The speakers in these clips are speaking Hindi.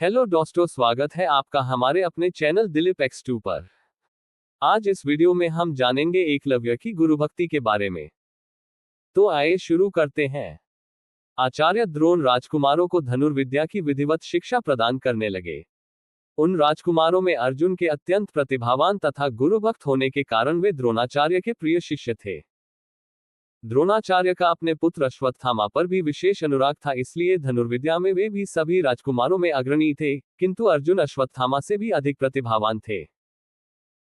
हेलो दोस्तों, स्वागत है आपका हमारे अपने चैनल दिलीप X2 पर। आज इस वीडियो में हम जानेंगे एकलव्य की गुरुभक्ति के बारे में। तो आइए शुरू करते हैं। आचार्य द्रोण राजकुमारों को धनुर्विद्या की विधिवत शिक्षा प्रदान करने लगे। उन राजकुमारों में अर्जुन के अत्यंत प्रतिभावान तथा गुरुभक्त होने के कारण वे द्रोणाचार्य के प्रिय शिष्य थे। द्रोणाचार्य का अपने पुत्र अश्वत्थामा पर भी विशेष अनुराग था, इसलिए धनुर्विद्या में वे भी सभी राजकुमारों में अग्रणी थे, किंतु अर्जुन अश्वत्थामा से भी अधिक प्रतिभावान थे।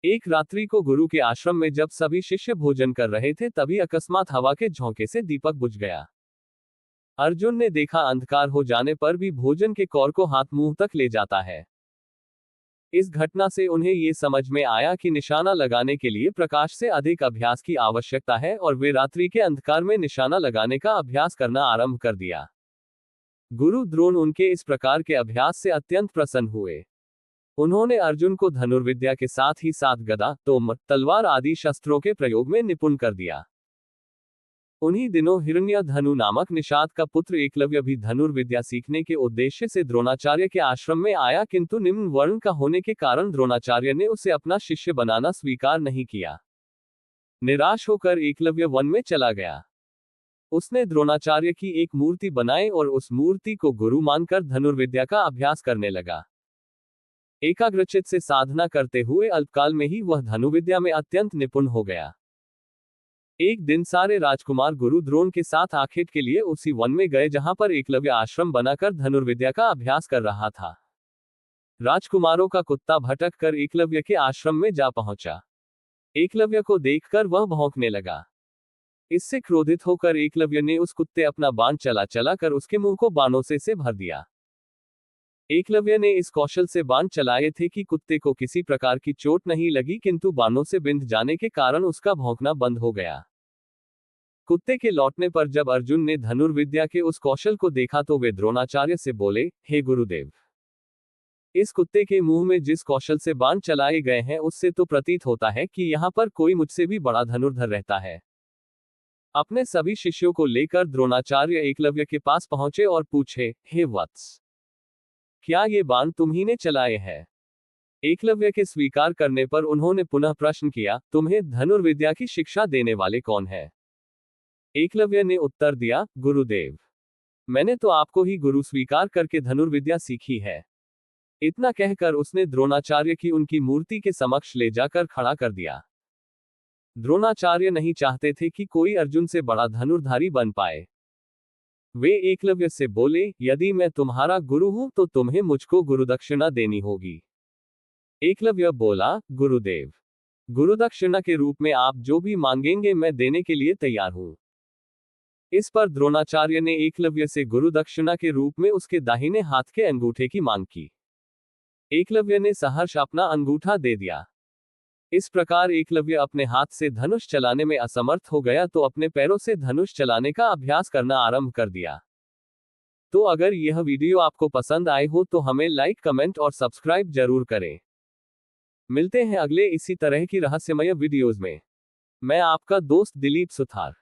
एक रात्रि को गुरु के आश्रम में जब सभी शिष्य भोजन कर रहे थे, तभी अकस्मात हवा के झोंके से दीपक बुझ गया। अर्जुन ने देखा अंधकार हो जाने पर भी भोजन के कौर को हाथ मुंह तक ले जाता है। इस घटना से उन्हें ये समझ में आया कि निशाना लगाने के लिए प्रकाश से अधिक अभ्यास की आवश्यकता है, और वे रात्रि के अंधकार में निशाना लगाने का अभ्यास करना आरंभ कर दिया। गुरु द्रोण उनके इस प्रकार के अभ्यास से अत्यंत प्रसन्न हुए। उन्होंने अर्जुन को धनुर्विद्या के साथ ही साथ गदा, तोमर, तलवार आदि शस्त्रों के प्रयोग में निपुण कर दिया। उन्हीं दिनों हिरण्यधनु नामक निषाद का पुत्र एकलव्य भी धनुर्विद्या सीखने के उद्देश्य से द्रोणाचार्य के आश्रम में आया, किंतु निम्न वर्ण का होने के कारण द्रोणाचार्य ने उसे अपना शिष्य बनाना स्वीकार नहीं किया। निराश होकर एकलव्य वन में चला गया। उसने द्रोणाचार्य की एक मूर्ति बनाई और उस मूर्ति को गुरु मानकर धनुर्विद्या का अभ्यास करने लगा। एकाग्रचित से साधना करते हुए अल्पकाल में ही वह धनुर्विद्या में अत्यंत निपुण हो गया। एक दिन सारे राजकुमार गुरु द्रोण के साथ आखेट के लिए उसी वन में गए जहां पर एकलव्य आश्रम बनाकर धनुर्विद्या का अभ्यास कर रहा था। राजकुमारों का कुत्ता भटक कर एकलव्य के आश्रम में जा पहुंचा। एकलव्य को देखकर वह भौंकने लगा। इससे क्रोधित होकर एकलव्य ने उस कुत्ते अपना बाण चला कर उसके मुंह को बाणों से भर दिया। एकलव्य ने इस कौशल से बाण चलाए थे कि कुत्ते को किसी प्रकार की चोट नहीं लगी, किंतु बाणों से बिंध जाने के कारण उसका भौंकना बंद हो गया। कुत्ते के लौटने पर जब अर्जुन ने धनुर्विद्या के उस कौशल को देखा तो वे द्रोणाचार्य से बोले, हे गुरुदेव, इस कुत्ते के मुंह में जिस कौशल से बाण चलाए गए हैं उससे तो प्रतीत होता है कि यहाँ पर कोई मुझसे भी बड़ा धनुर्धर रहता है। अपने सभी शिष्यों को लेकर द्रोणाचार्य एकलव्य के पास पहुंचे और पूछे, हे वत्स, क्या ये बाण तुम ही ने चलाए हैं? एकलव्य के स्वीकार करने पर उन्होंने पुनः प्रश्न किया, तुम्हें धनुर्विद्या की शिक्षा देने वाले कौन है? एकलव्य ने उत्तर दिया, गुरुदेव, मैंने तो आपको ही गुरु स्वीकार करके धनुर्विद्या सीखी है। इतना कहकर उसने द्रोणाचार्य की उनकी मूर्ति के समक्ष ले जाकर खड़ा कर दिया। द्रोणाचार्य नहीं चाहते थे कि कोई अर्जुन से बड़ा धनुर्धारी बन पाए। वे एकलव्य से बोले, यदि मैं तुम्हारा गुरु हूं तो तुम्हें मुझको गुरुदक्षिणा देनी होगी। एकलव्य बोला, गुरुदेव, गुरुदक्षिणा के रूप में आप जो भी मांगेंगे मैं देने के लिए तैयार हूं। इस पर द्रोणाचार्य ने एकलव्य से गुरुदक्षिणा के रूप में उसके दाहिने हाथ के अंगूठे की मांग की। एकलव्य ने सहर्ष अपना अंगूठा दे दिया। इस प्रकार एकलव्य अपने हाथ से धनुष चलाने में असमर्थ हो गया तो अपने पैरों से धनुष चलाने का अभ्यास करना आरंभ कर दिया। तो अगर यह वीडियो आपको पसंद आए हो तो हमें लाइक, कमेंट और सब्सक्राइब जरूर करें। मिलते हैं अगले इसी तरह की रहस्यमय वीडियोज में। मैं आपका दोस्त दिलीप सुथार।